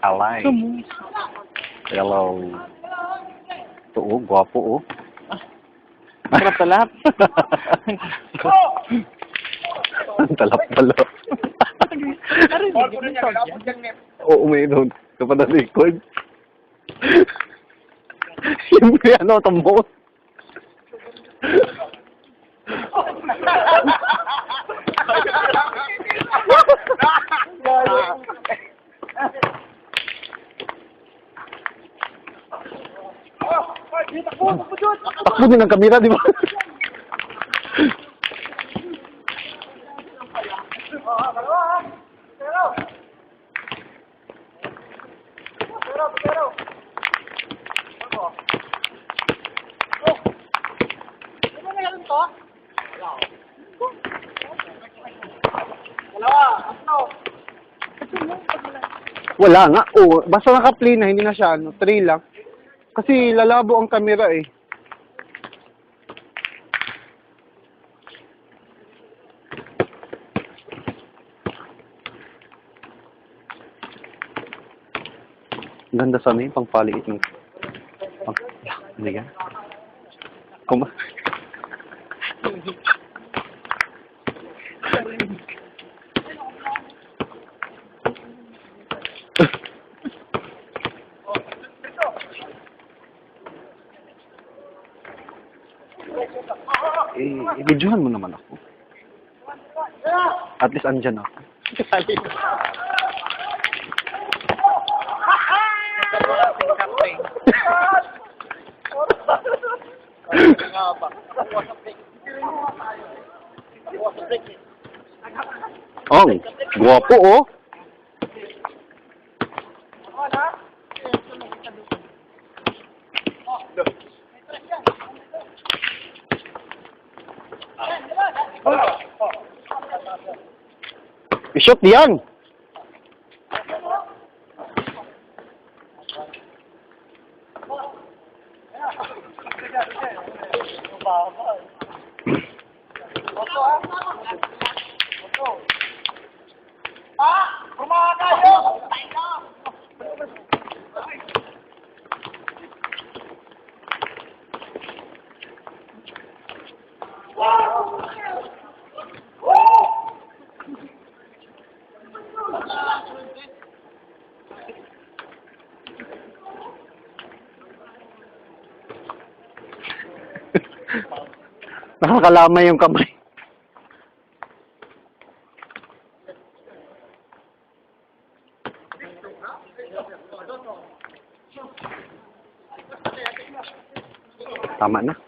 Alay. Hello. Oo, gwapo oh. Sarap talap. Ang talap pala. Oo, may doon. Kapag na-record. Siyempre, ano, tambot. Takbo din ang kamera, di ba? Wala nga. Oh, basta naka-play na, hindi na siya, 3 lang. Kasi lalabo ang camera eh. Ganda sana yung pangpaliit ng... Hindi ka? Ibidyohan mo naman ako. At least andyan ako. Oh, guwapo oh. I-shoot diyan. Nakakalamay yung kamay. Tama na.